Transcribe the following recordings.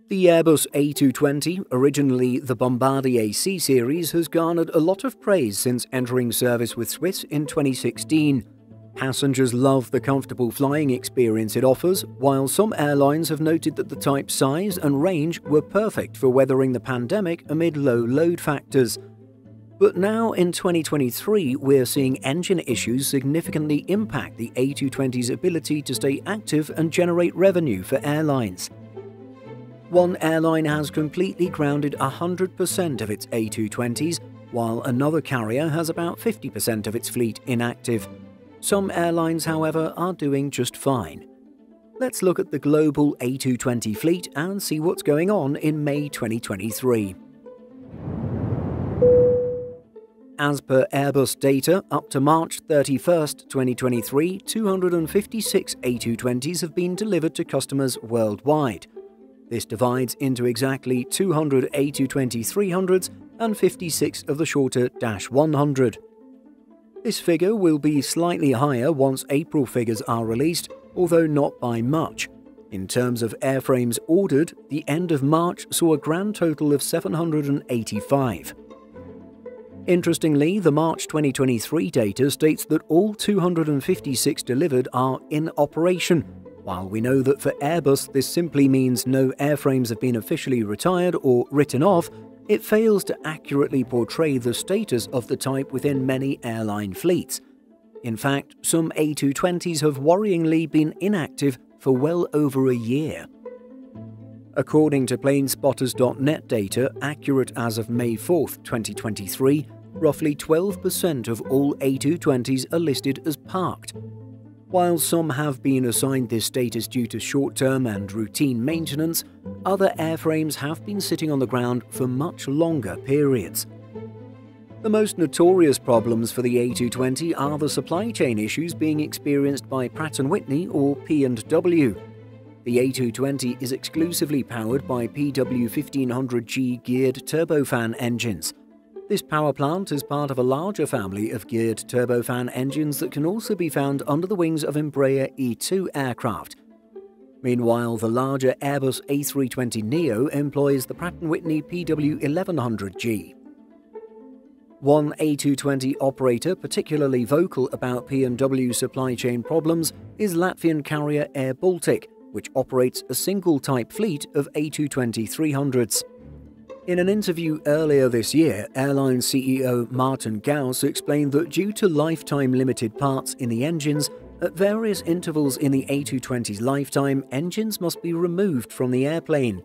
The Airbus A220, originally the Bombardier CSeries, has garnered a lot of praise since entering service with Swiss in 2016. Passengers love the comfortable flying experience it offers, while some airlines have noted that the type's size and range were perfect for weathering the pandemic amid low load factors. But now in 2023, we're seeing engine issues significantly impact the A220's ability to stay active and generate revenue for airlines. One airline has completely grounded 100% of its A220s, while another carrier has about 50% of its fleet inactive. Some airlines, however, are doing just fine. Let's look at the global A220 fleet and see what's going on in May 2023. As per Airbus data, up to March 31, 2023, 256 A220s have been delivered to customers worldwide. This divides into exactly 200 A220-300s and 56 of the shorter -100. This figure will be slightly higher once April figures are released, although not by much. In terms of airframes ordered, the end of March saw a grand total of 785. Interestingly, the March 2023 data states that all 256 delivered are in operation. While we know that for Airbus this simply means no airframes have been officially retired or written off, it fails to accurately portray the status of the type within many airline fleets. In fact, some A220s have worryingly been inactive for well over a year. According to planespotters.net data, accurate as of May 4, 2023, roughly 12% of all A220s are listed as parked. While some have been assigned this status due to short-term and routine maintenance, other airframes have been sitting on the ground for much longer periods. The most notorious problems for the A220 are the supply chain issues being experienced by Pratt & Whitney or P&W. The A220 is exclusively powered by PW1500G geared turbofan engines. This power plant is part of a larger family of geared turbofan engines that can also be found under the wings of Embraer E2 aircraft. Meanwhile, the larger Airbus A320neo employs the Pratt & Whitney PW1100G. One A220 operator particularly vocal about P&W supply chain problems is Latvian carrier Air Baltic, which operates a single-type fleet of A220-300s. In an interview earlier this year, airline CEO Martin Gauss explained that due to lifetime limited parts in the engines, at various intervals in the A220's lifetime, engines must be removed from the airplane.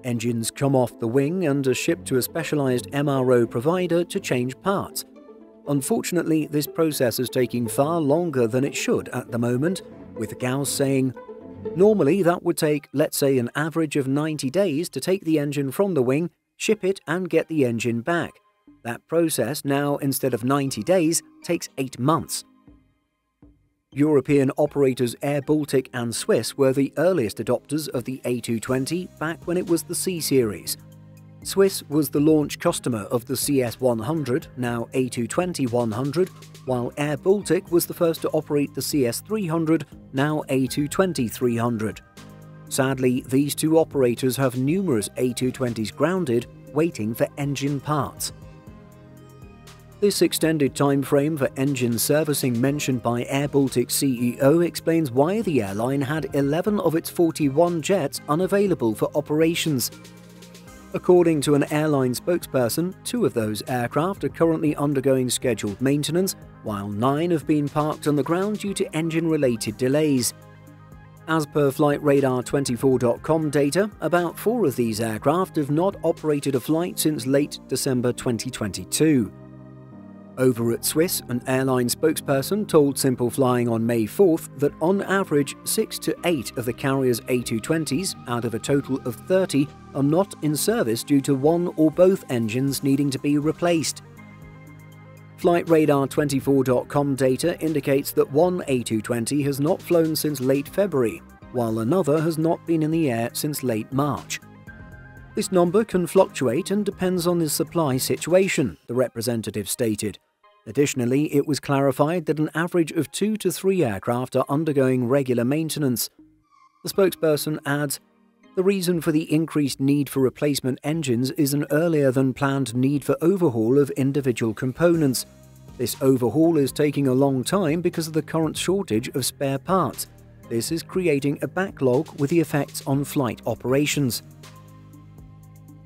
Engines come off the wing and are shipped to a specialized MRO provider to change parts. Unfortunately, this process is taking far longer than it should at the moment, with Gauss saying, "Normally that would take, let's say, an average of 90 days to take the engine from the wing, ship it and get the engine back. That process now, instead of 90 days, takes 8 months. European operators Air Baltic and Swiss were the earliest adopters of the A220 back when it was the C-Series. Swiss was the launch customer of the CS100, now A220-100, while Air Baltic was the first to operate the CS300, now A220-300. Sadly, these two operators have numerous A220s grounded, waiting for engine parts. This extended time frame for engine servicing mentioned by Air Baltic's CEO explains why the airline had 11 of its 41 jets unavailable for operations. According to an airline spokesperson, 2 of those aircraft are currently undergoing scheduled maintenance, while 9 have been parked on the ground due to engine-related delays. As per FlightRadar24.com data, about 4 of these aircraft have not operated a flight since late December 2022. Over at Swiss, an airline spokesperson told Simple Flying on May 4th that on average 6 to 8 of the carrier's A220s out of a total of 30 are not in service due to one or both engines needing to be replaced. FlightRadar24.com data indicates that one A220 has not flown since late February, while another has not been in the air since late March. This number can fluctuate and depends on the supply situation, the representative stated. Additionally, it was clarified that an average of 2 to 3 aircraft are undergoing regular maintenance. The spokesperson adds, The reason for the increased need for replacement engines is an earlier than planned need for overhaul of individual components. This overhaul is taking a long time because of the current shortage of spare parts. This is creating a backlog with the effects on flight operations.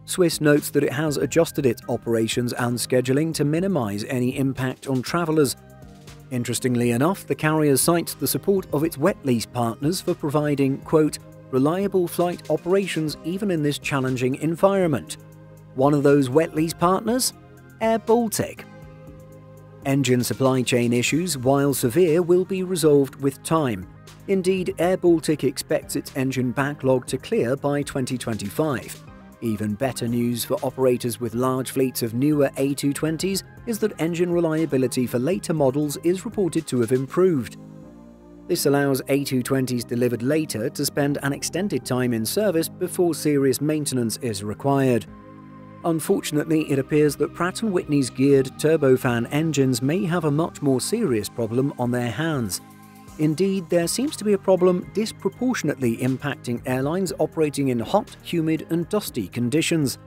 Swiss notes that it has adjusted its operations and scheduling to minimize any impact on travelers. Interestingly enough, the carrier cites the support of its wet lease partners for providing, quote, reliable flight operations even in this challenging environment. One of those wet lease partners? Air Baltic. Engine supply chain issues, while severe, will be resolved with time. Indeed, Air Baltic expects its engine backlog to clear by 2025. Even better news for operators with large fleets of newer A220s is that engine reliability for later models is reported to have improved. This allows A220s delivered later to spend an extended time in service before serious maintenance is required. Unfortunately, it appears that Pratt & Whitney's geared turbofan engines may have a much more serious problem on their hands. Indeed, there seems to be a problem disproportionately impacting airlines operating in hot, humid and dusty conditions.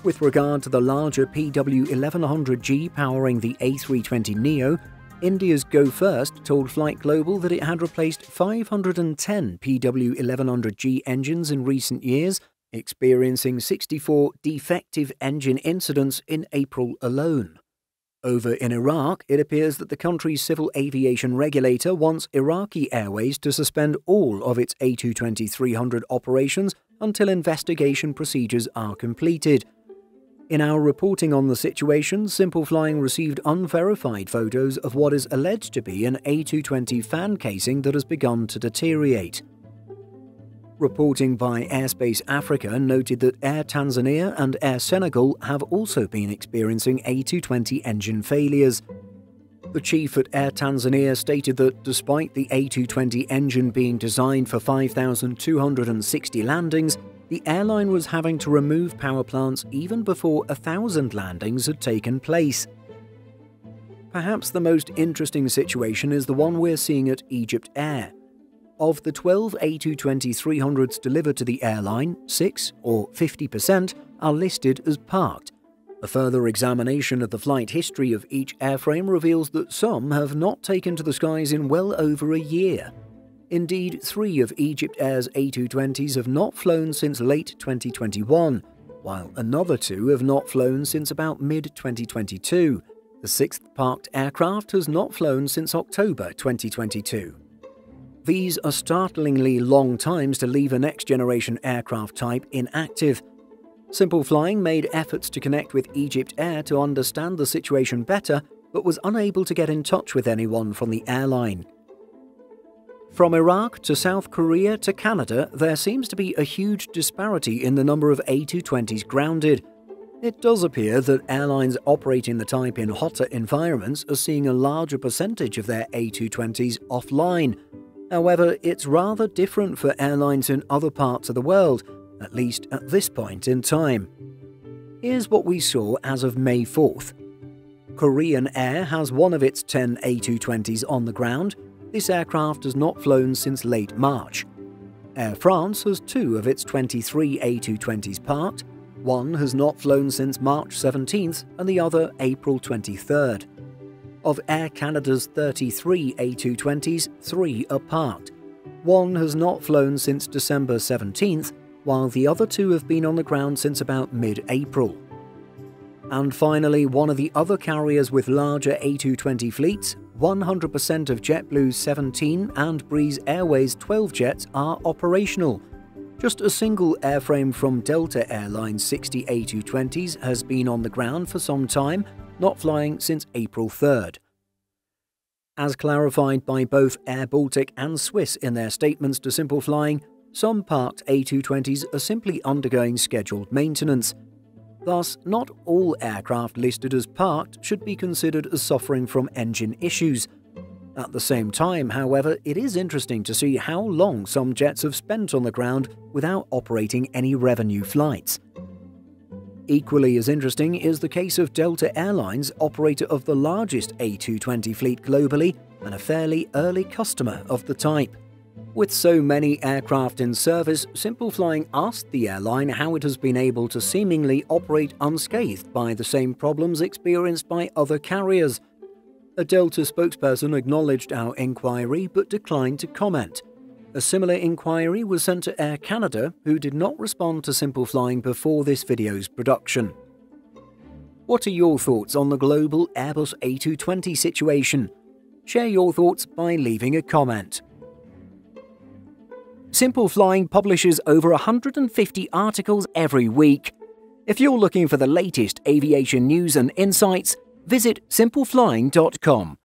With regard to the larger PW1100G powering the A320neo, India's Go First told Flight Global that it had replaced 510 PW1100G engines in recent years, experiencing 64 defective engine incidents in April alone. Over in Iraq, it appears that the country's civil aviation regulator wants Iraqi Airways to suspend all of its A220-300 operations until investigation procedures are completed. In our reporting on the situation, Simple Flying received unverified photos of what is alleged to be an A220 fan casing that has begun to deteriorate. Reporting by Airspace Africa noted that Air Tanzania and Air Senegal have also been experiencing A220 engine failures. The chief at Air Tanzania stated that despite the A220 engine being designed for 5,260 landings, the airline was having to remove power plants even before 1,000 landings had taken place. Perhaps the most interesting situation is the one we're seeing at Egypt Air. Of the 12 A220-300s delivered to the airline, 6, or 50%, are listed as parked. A further examination of the flight history of each airframe reveals that some have not taken to the skies in well over a year. Indeed, 3 of Egypt Air's A220s have not flown since late 2021, while another 2 have not flown since about mid-2022. The 6th parked aircraft has not flown since October 2022. These are startlingly long times to leave a next-generation aircraft type inactive. Simple Flying made efforts to connect with Egypt Air to understand the situation better, but was unable to get in touch with anyone from the airline. From Iraq to South Korea to Canada, there seems to be a huge disparity in the number of A220s grounded. It does appear that airlines operating the type in hotter environments are seeing a larger percentage of their A220s offline. However, it's rather different for airlines in other parts of the world, at least at this point in time. Here's what we saw as of May 4th. Korean Air has one of its 10 A220s on the ground. This aircraft has not flown since late March. Air France has 2 of its 23 A220s parked. One has not flown since March 17th and the other April 23rd. Of Air Canada's 33 A220s, 3 are parked. One has not flown since December 17th, while the other 2 have been on the ground since about mid-April. And finally, one of the other carriers with larger A220 fleets, 100% of JetBlue's 17 and Breeze Airways 12 jets are operational. Just a single airframe from Delta Airlines' 60 A220s has been on the ground for some time, not flying since April 3rd. As clarified by both Air Baltic and Swiss in their statements to Simple Flying, some parked A220s are simply undergoing scheduled maintenance. Thus, not all aircraft listed as parked should be considered as suffering from engine issues. At the same time, however, it is interesting to see how long some jets have spent on the ground without operating any revenue flights. Equally as interesting is the case of Delta Airlines, operator of the largest A220 fleet globally and a fairly early customer of the type. With so many aircraft in service, Simple Flying asked the airline how it has been able to seemingly operate unscathed by the same problems experienced by other carriers. A Delta spokesperson acknowledged our inquiry but declined to comment. A similar inquiry was sent to Air Canada, who did not respond to Simple Flying before this video's production. What are your thoughts on the global Airbus A220 situation? Share your thoughts by leaving a comment. Simple Flying publishes over 150 articles every week. If you're looking for the latest aviation news and insights, visit simpleflying.com.